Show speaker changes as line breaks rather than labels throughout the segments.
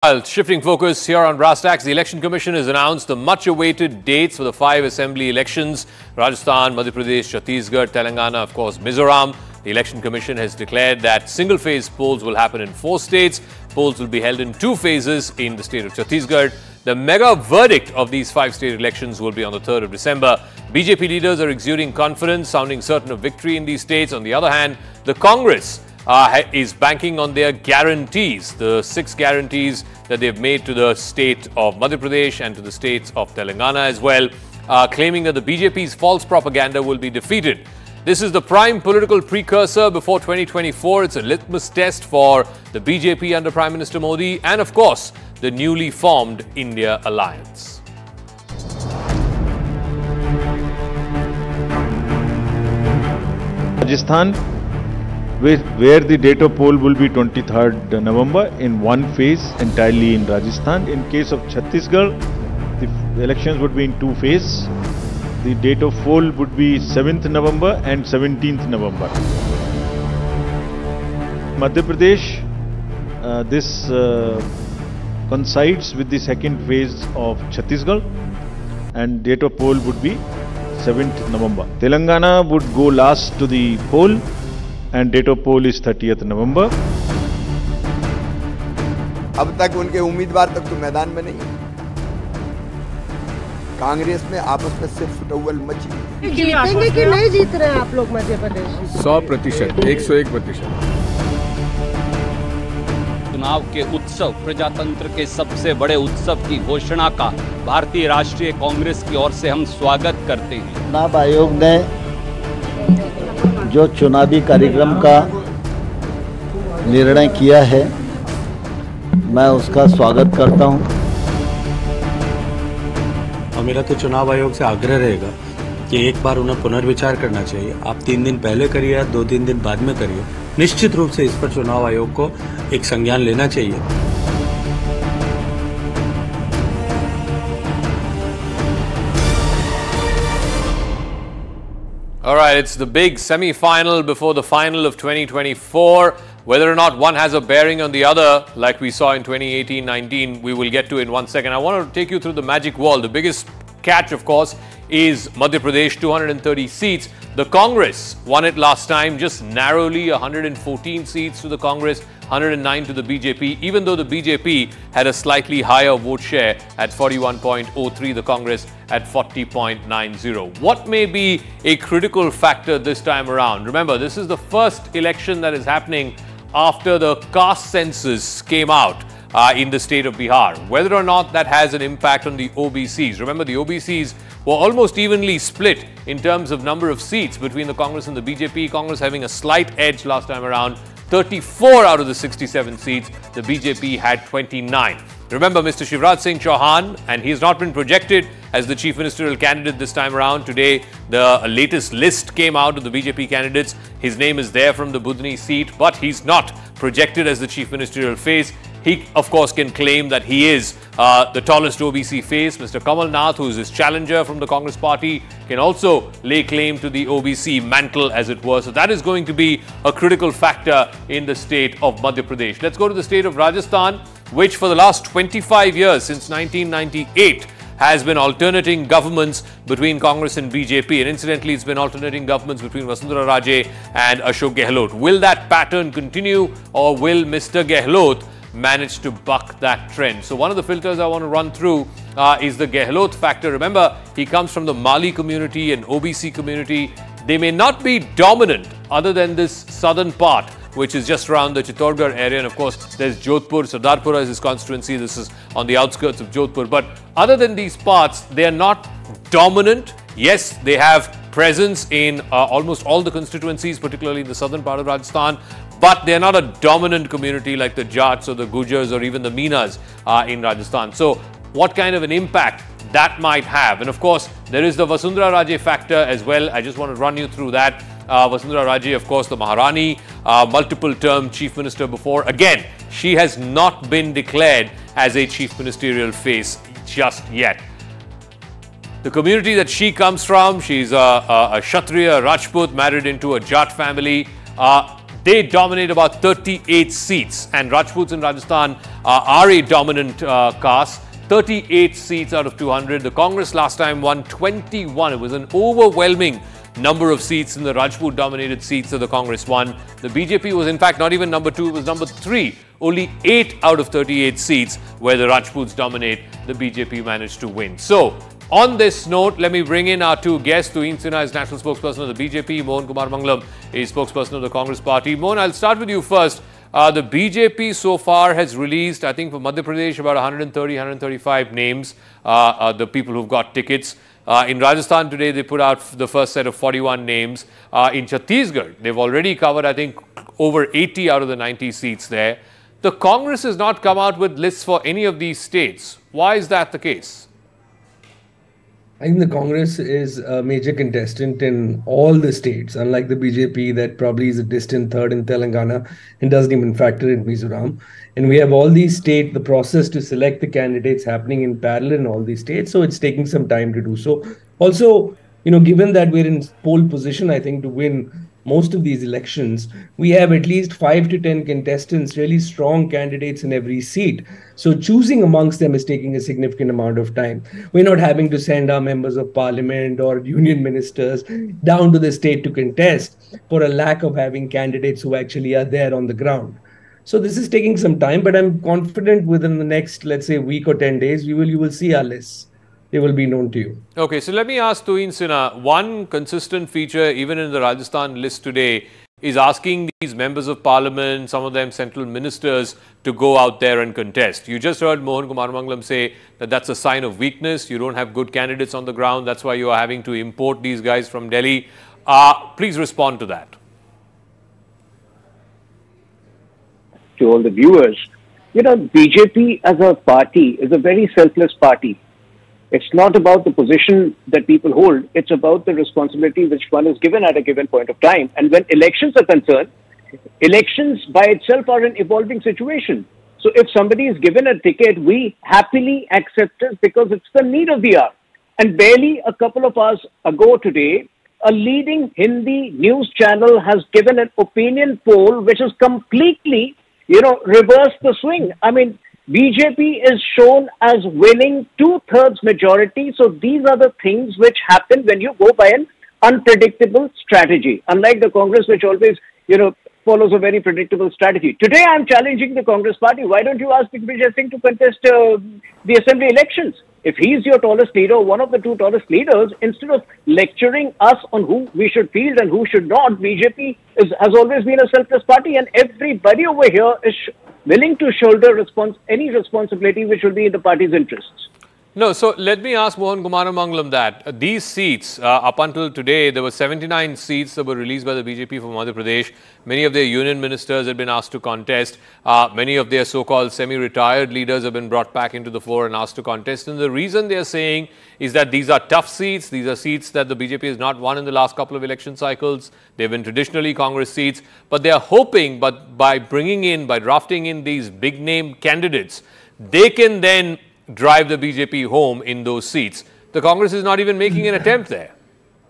Shifting focus here on brass tacks, the Election Commission has announced the much-awaited dates for the 5 assembly elections: Rajasthan, Madhya Pradesh, Chhattisgarh, Telangana, of course, Mizoram. The Election Commission has declared that single-phase polls will happen in 4 states. Polls will be held in 2 phases in the state of Chhattisgarh. The mega verdict of these 5 state elections will be on the 3rd of December. BJP leaders are exuding confidence, sounding certain of victory in these states. On the other hand, the Congress is banking on their guarantees, the 6 guarantees that they've made to the state of Madhya Pradesh and to the states of Telangana as well, claiming that the BJP's false propaganda will be defeated. This is the prime political precursor before 2024. It's a litmus test for the BJP under Prime Minister Modi and, of course, the newly formed India alliance.
Rajasthan, where the date of poll will be 23rd November in 1 phase entirely in Rajasthan. In case of Chhattisgarh, the elections would be in 2 phases. The date of poll would be 7th November and 17th November. Madhya Pradesh, this coincides with the 2nd phase of Chhattisgarh, and date of poll would be 7th November. Telangana would go last to the poll, and date of poll is 30th November.
अब तक उनके उम्मीदवार तक तो मैदान में नहीं है। कांग्रेस में आपस में सिर्फ फुटबॉल मची।
जीतेंगे कि नहीं जीत रहे हैं आप लोग मध्य प्रदेश?
100%, 101%।
चुनाव के उत्सव, प्रजातंत्र के सबसे बड़े उत्सव की घोषणा का भारतीय राष्ट्रीय कांग्रेस की ओर से हम स्वागत करते हैं।
चुनाव आयोग ने जो चुनावी कार्यक्रम का निर्णय किया है, मैं उसका स्वागत करता हूं।
और मेरा तो चुनाव आयोग से आग्रह रहेगा कि एक बार उन्हें पुनर्विचार करना चाहिए। आप 3 दिन पहले करिए या 2-3 दिन बाद में करिए, निश्चित रूप से इस पर चुनाव आयोग को एक संज्ञान लेना चाहिए।
All right, it's the big semi-final before the final of 2024. Whether or not one has a bearing on the other, like we saw in 2018-19, we will get to in 1 second. I want to take you through the magic wall. The biggest catch, of course, is Madhya Pradesh, 230 seats. The Congress won it last time, just narrowly, 114 seats to the Congress, 109 to the BJP, even though the BJP had a slightly higher vote share at 41.03, the Congress at 40.90. What may be a critical factor this time around? Remember, this is the first election that is happening after the caste census came out in the state of Bihar. Whether or not that has an impact on the OBCs. Remember, the OBCs were almost evenly split in terms of number of seats between the Congress and the BJP. Congress having a slight edge last time around. 34 out of the 67 seats, the BJP had 29. Remember, Mr. Shivraj Singh Chauhan, and he has not been projected as the chief ministerial candidate this time around. Today, the latest list came out of the BJP candidates. His name is there from the Budni seat, but he's not projected as the chief ministerial face. He, of course, can claim that he is the tallest OBC face. Mr. Kamal Nath, who is his challenger from the Congress party, can also lay claim to the OBC mantle, as it were. So that is going to be a critical factor in the state of Madhya Pradesh. Let's go to the state of Rajasthan, which for the last 25 years, since 1998, has been alternating governments between Congress and BJP. And incidentally, it's been alternating governments between Vasundhara Raje and Ashok Gehlot. Will that pattern continue, or will Mr. Gehlot manage to buck that trend? So one of the filters I want to run through is the Gehlot factor. Remember, he comes from the Mali community and OBC community. They may not be dominant other than this southern part, which is just around the Chittorgarh area. And of course, there's Jodhpur, Sardarpura is his constituency. This is on the outskirts of Jodhpur. But other than these parts, they are not dominant. Yes, they have presence in almost all the constituencies, particularly in the southern part of Rajasthan. But they're not a dominant community like the Jats or the Gujars or even the Meenas in Rajasthan. So what kind of an impact that might have? And of course, there is the Vasundhara Raje factor as well. I just want to run you through that. Vasundhara Raje, of course, the Maharani, multiple-term chief minister before. Again, she has not been declared as a chief ministerial face just yet. The community that she comes from, she's a Kshatriya, Rajput, married into a Jat family. They dominate about 38 seats, and Rajputs in Rajasthan are a dominant caste. 38 seats out of 200. The Congress last time won 21. It was an overwhelming number of seats in the Rajput-dominated seats that the Congress won. The BJP was in fact not even number 2, it was number 3. Only 8 out of 38 seats where the Rajputs dominate, the BJP managed to win. So, on this note, let me bring in our two guests. Tuhin Sinha is national spokesperson of the BJP. Mohan Kumar Mangalam is spokesperson of the Congress party. Mohan, I'll start with you first. The BJP so far has released, I think for Madhya Pradesh, about 130, 135 names, the people who've got tickets. In Rajasthan today, they put out the first set of 41 names. In Chhattisgarh, they've already covered, I think, over 80 out of the 90 seats there. The Congress has not come out with lists for any of these states. Why is that the case?
I think the Congress is a major contestant in all the states, unlike the BJP that probably is a distant third in Telangana and doesn't even factor in Mizoram. And we have all these states, the process to select the candidates happening in parallel in all these states. So it's taking some time to do so. Also, given that we're in pole position, I think, to win most of these elections, we have at least 5 to 10 contestants, really strong candidates in every seat. So choosing amongst them is taking a significant amount of time. We're not having to send our members of parliament or union ministers down to the state to contest for a lack of having candidates who actually are there on the ground. So this is taking some time, but I'm confident within the next, let's say, week or 10 days, you will see our lists. They will be known to you.
Okay, so let me ask Tuhin Sinha, one consistent feature even in the Rajasthan list today is asking these members of parliament, some of them central ministers, to go out there and contest. You just heard Mohan Kumar Mangalam say that that's a sign of weakness. You don't have good candidates on the ground. That's why you are having to import these guys from Delhi. Please respond to that.
To all the viewers, BJP as a party is a very selfless party. It's not about the position that people hold. It's about the responsibility which one is given at a given point of time. And when elections are concerned, elections by itself are an evolving situation. So if somebody is given a ticket, we happily accept it because it's the need of the hour. And barely a couple of hours ago today, a leading Hindi news channel has given an opinion poll which has completely, reversed the swing. I mean, BJP is shown as winning 2/3 majority. So these are the things which happen when you go by an unpredictable strategy. Unlike the Congress, which always, follows a very predictable strategy. Today, I'm challenging the Congress party. Why don't you ask Vijay Singh to contest the assembly elections? If he's your tallest leader, one of the 2 tallest leaders, instead of lecturing us on who we should field and who should not, BJP has always been a selfless party, and everybody over here is willing to shoulder any responsibility which will be in the party's interests.
No, so let me ask Mohan Kumar Mangalam that these seats, up until today, there were 79 seats that were released by the BJP for Madhya Pradesh. Many of their union ministers had been asked to contest. Many of their so-called semi-retired leaders have been brought back into the fore and asked to contest. And the reason they are saying is that these are tough seats. These are seats that the BJP has not won in the last couple of election cycles. They've been traditionally Congress seats. But they are hoping, by drafting in these big-name candidates, they can then drive the BJP home in those seats. The Congress is not even making an attempt there.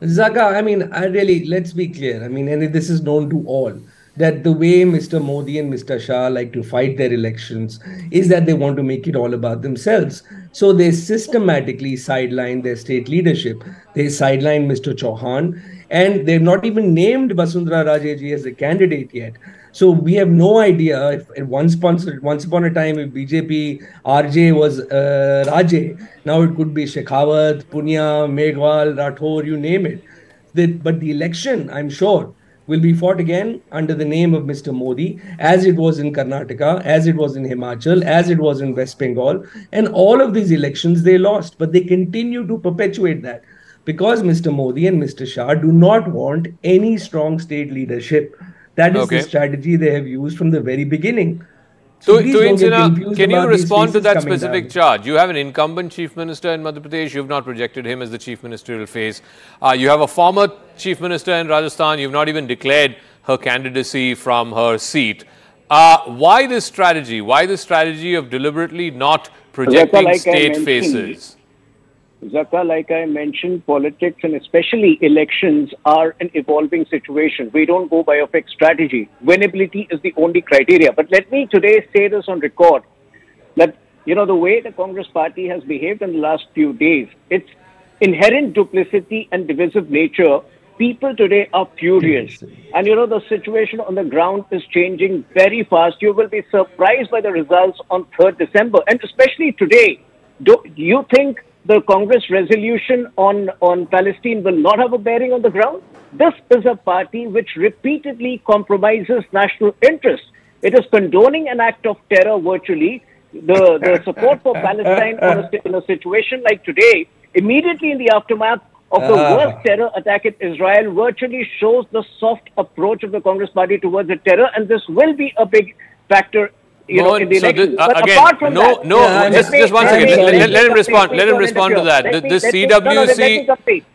Zaka, let's be clear. And this is known to all, that the way Mr. Modi and Mr. Shah like to fight their elections is that they want to make it all about themselves. So they systematically sideline their state leadership. They sideline Mr. Chauhan, and they've not even named Vasundhara Raje ji as a candidate yet. So we have no idea if once upon a time, if BJP RJ was Raje, now it could be Shekhawat, Punya, Meghwal, Rathore, you name it. But the election, I'm sure, will be fought again under the name of Mr. Modi, as it was in Karnataka, as it was in Himachal, as it was in West Bengal. And all of these elections they lost, but they continue to perpetuate that because Mr. Modi and Mr. Shah do not want any strong state leadership. That is the strategy they have used from the very beginning. So
Tuhin Sinha, can you respond to that specific charge? You have an incumbent chief minister in Madhya Pradesh. You've not projected him as the chief ministerial face. You have a former chief minister in Rajasthan. You've not even declared her candidacy from her seat. Why this strategy? Why this strategy of deliberately not projecting state faces?
Zaka, like I mentioned, politics and especially elections are an evolving situation. We don't go by a fixed strategy. Winnability is the only criteria. But let me today say this on record, that, the way the Congress party has behaved in the last few days, its inherent duplicity and divisive nature, people today are furious. And, the situation on the ground is changing very fast. You will be surprised by the results on 3rd December. And especially today, do you think the Congress resolution on Palestine will not have a bearing on the ground? This is a party which repeatedly compromises national interests. It is condoning an act of terror virtually. The support for Palestine in a situation like today, immediately in the aftermath of the worst terror attack in Israel, virtually shows the soft approach of the Congress party towards the terror, and this will be a big factor in the election. But
again,
apart from that,
just one second. Let him respond. Let him respond to that. The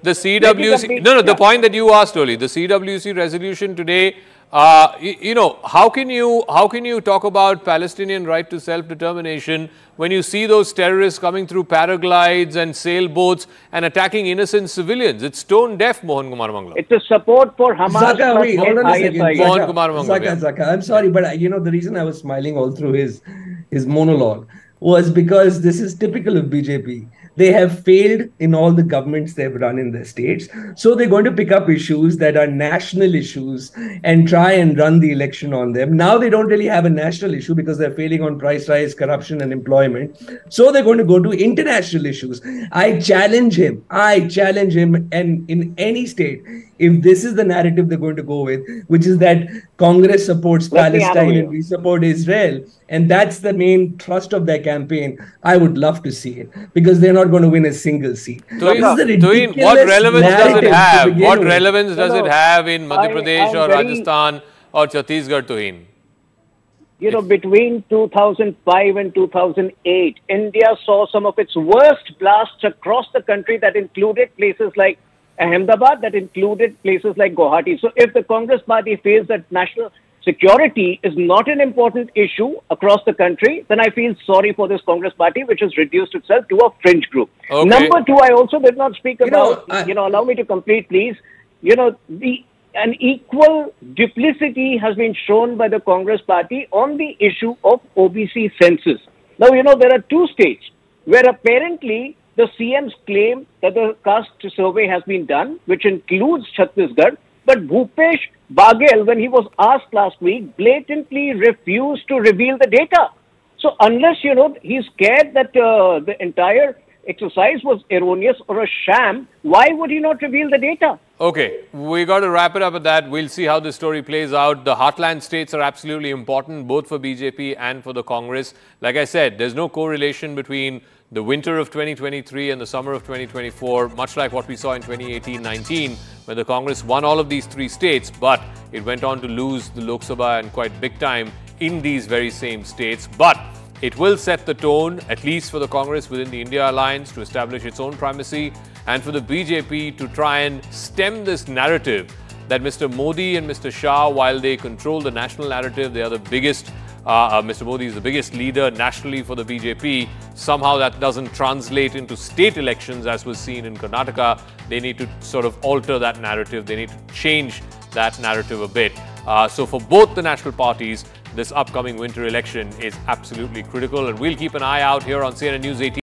CWC. No, the point that you asked, Oli, the CWC resolution today. How can you talk about Palestinian right to self-determination when you see those terrorists coming through paraglides and sailboats and attacking innocent civilians? It's stone deaf, Mohan Kumar Mangla.
It's a support for Hamas.
Zaka, wait, hold on a second.
Mohan Kumar Mangla.
Zaka, I'm sorry, but the reason I was smiling all through his monologue was because this is typical of BJP. They have failed in all the governments they've run in their states. So they're going to pick up issues that are national issues and try and run the election on them. Now they don't really have a national issue because they're failing on price rise, corruption and employment. So they're going to go to international issues. I challenge him. And in any state, if this is the narrative they're going to go with, which is that Congress supports Palestine and we support Israel, and that's the main thrust of their campaign, I would love to see it, because they're not going to win a single seat.
Tuhin, what relevance does it have? What relevance does it have in Madhya Pradesh or Rajasthan or Chhattisgarh, Tuhin?
Between 2005 and 2008, India saw some of its worst blasts across the country that included places like Ahmedabad, that included places like Guwahati. So if the Congress party feels that national security is not an important issue across the country, then I feel sorry for this Congress party, which has reduced itself to a fringe group.
Okay.
Number two, I also did not speak about, allow me to complete, please. An equal duplicity has been shown by the Congress party on the issue of OBC census. Now, there are two states where apparently the CM's claim that the caste survey has been done, which includes Chhattisgarh, but Bhupesh Baghel, when he was asked last week, blatantly refused to reveal the data. So unless, he's scared that the entire exercise was erroneous or a sham, why would he not reveal the data?
Okay, we got to wrap it up at that. We'll see how this story plays out. The heartland states are absolutely important, both for BJP and for the Congress. Like I said, there's no correlation between the winter of 2023 and the summer of 2024, much like what we saw in 2018-19, where the Congress won all of these three states, but it went on to lose the Lok Sabha and quite big time in these very same states. But it will set the tone, at least for the Congress within the India alliance, to establish its own primacy, and for the BJP to try and stem this narrative that Mr. Modi and Mr. Shah, while they control the national narrative, they are the biggest. Mr. Modi is the biggest leader nationally for the BJP. Somehow that doesn't translate into state elections, as was seen in Karnataka. They need to sort of alter that narrative. They need to change that narrative a bit. So for both the national parties, this upcoming winter election is absolutely critical, and we'll keep an eye out here on CNN News 18.